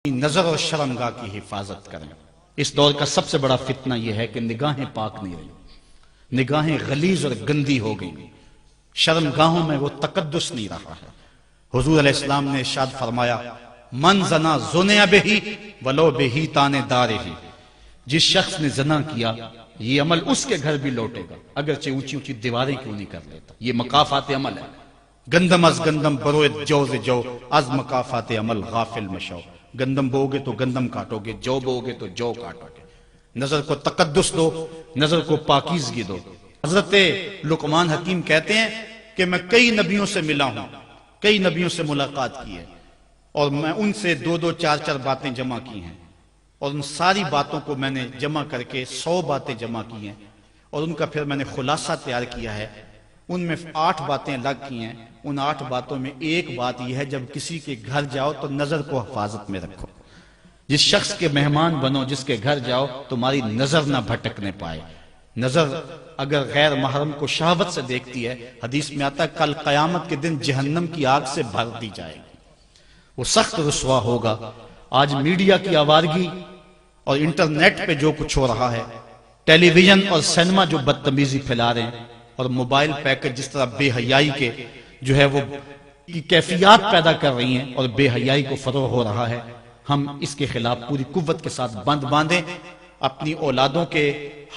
نظر اور شرمگاہ کی حفاظت کریں۔ اس دور کا سب سے بڑا فتنہ یہ ہے کہ نگاہیں پاک نہیں رہی، نگاہیں غلیظ اور گندی ہو گئی، شرمگاہوں میں وہ تقدس نہیں رہا ہے۔ حضور علیہ السلام نے ارشاد فرمایا من زنا زنیا بہی ولو بہی تانے دارے ہی، جس شخص نے زنا کیا یہ عمل اس کے گھر بھی لوٹے گا اگرچہ اونچی اونچی دیواریں کیوں نہیں کر لیتا۔ یہ مکافات عمل ہے۔ گندم از گندم بروئت جو ز جو از مکافات عمل غافل مشو، گندم بوگے تو گندم کاٹو گے، جو بوگے تو جو کاٹو گے۔ نظر کو تقدس دو، نظر کو پاکیزگی دو۔ حضرت لقمان حکیم کہتے ہیں کہ میں کئی نبیوں سے ملا ہوں، کئی نبیوں سے ملاقات کی ہے، اور میں ان سے دو دو چار چار باتیں جمع کی ہیں، اور ان ساری باتوں کو میں نے جمع کر کے 100 باتیں جمع کی ہیں، اور ان کا پھر میں نے خلاصہ تیار کیا ہے۔ ان میں 8 باتیں الگ کی ہیں۔ ان 8 باتوں میں ایک بات یہ ہے جب کسی کے گھر جاؤ تو نظر کو حفاظت میں رکھو۔ جس شخص کے مہمان بنو، جس کے گھر جاؤ، تمہاری نظر نہ بھٹکنے پائے۔ نظر اگر غیر محرم کو شہوت سے دیکھتی ہے، حدیث میں آتا ہے کل قیامت کے دن جہنم کی آگ سے بھر دی جائے گی، وہ سخت رسوا ہوگا۔ آج میڈیا کی آوارگی اور انٹرنیٹ پہ جو کچھ ہو رہا ہے، ٹیلی ویژن اور سینما جو بدتمیزی پھیلا رہے ہیں، اور موبائل پیکج جس طرح بے حیائی کے جو ہے وہ کیفیات پیدا کر رہی ہیں اور بے حیائی کو فروغ ہو رہا ہے، ہم اس کے خلاف پوری قوت کے ساتھ بند باندھیں۔ اپنی اولادوں کے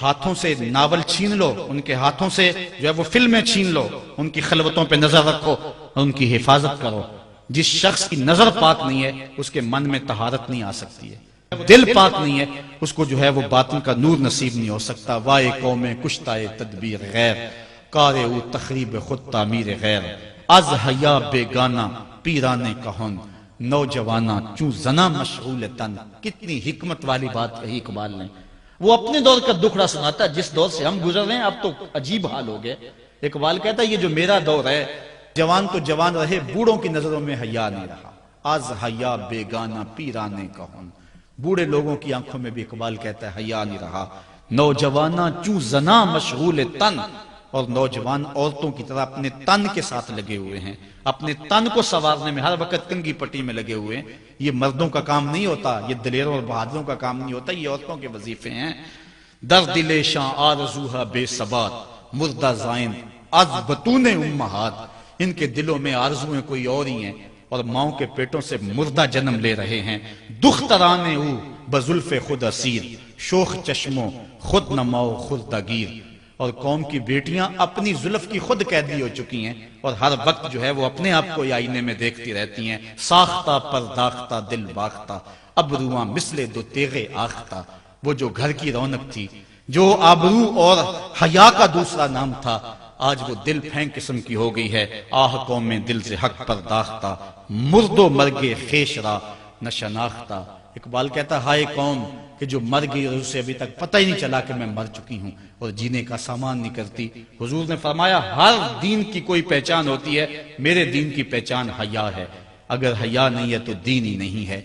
ہاتھوں سے ناول چھین لو، ان کے ہاتھوں سے جو ہے وہ فلمیں چھین لو، ان کی خلوتوں پہ نظر رکھو اور ان کی حفاظت کرو۔ جس شخص کی نظر پاک نہیں ہے اس کے من میں طہارت نہیں آ سکتی ہے، دل پاک نہیں ہے اس کو جو ہے وہ باطن کا نور نصیب نہیں ہو سکتا۔ وائے قوم کشتائے تدبیر غیر، کارے او تخریب خود تعمیر غیر، از حیا بیگانہ پیرانے کہن، نوجوانہ چوں زنا مشغول تن۔ کتنی حکمت والی بات کہی اقبال نے۔ وہ اپنے دور کا دکھڑا سناتا ہے، جس دور سے ہم گزر رہے ہیں اب تو عجیب حال ہو گئے۔ اقبال کہتا ہے یہ جو میرا دور ہے، جوان تو جوان رہے، بوڑھوں کی نظروں میں حیا نہیں رہا۔ از حیا بیگانہ پیرانے کہن، بوڑھے لوگوں کی آنکھوں میں بھی اقبال کہتا ہے حیا نہیں رہا۔ نوجوانہ چوں زنا مشغول تن، اور نوجوان عورتوں کی طرح اپنے تن کے ساتھ لگے ہوئے ہیں، اپنے تن کو سنوارنے میں ہر وقت کنگھی پٹی میں لگے ہوئے ہیں۔ یہ مردوں کا کام نہیں ہوتا، یہ دلیروں اور بہادروں کا کام نہیں ہوتا، یہ عورتوں کے وظیفے ہیں۔ در دل شاں آرزوہا بے ثبات، مردہ زائن از بطون امہات۔ ان کے دلوں میں آرزویں کوئی اور ہی ہیں اور ماؤں کے پیٹوں سے مردہ جنم لے رہے ہیں۔ دخترانے او بزلف خود اسیر، شوخ چشموں خود نماؤ خردہ گیر۔ اور قوم کی بیٹیاں اپنی زلف کی خود قیدی ہو چکی ہیں اور ہر وقت جو ہے وہ اپنے آپ کو آئینے میں دیکھتی رہتی ہیں۔ ساختہ پرداختہ دل باختہ، ابروان مثل دو تیغے آختہ۔ وہ جو گھر کی رونق تھی، جو آبرو اور حیا کا دوسرا نام تھا، آج وہ دل پھینک قسم کی ہو گئی ہے۔ آہ قوم دل سے حق پرداختہ، مرد و مرگ خیش را نہ شناختہ۔ اقبال کہتا ہائے قوم کہ جو مر گئی اور اسے ابھی تک پتہ ہی نہیں چلا کہ میں مر چکی ہوں اور جینے کا سامان نہیں کرتی۔ حضور نے فرمایا ہر دین کی کوئی پہچان ہوتی ہے، میرے دین کی پہچان حیا ہے، اگر حیا نہیں ہے تو دین ہی نہیں ہے۔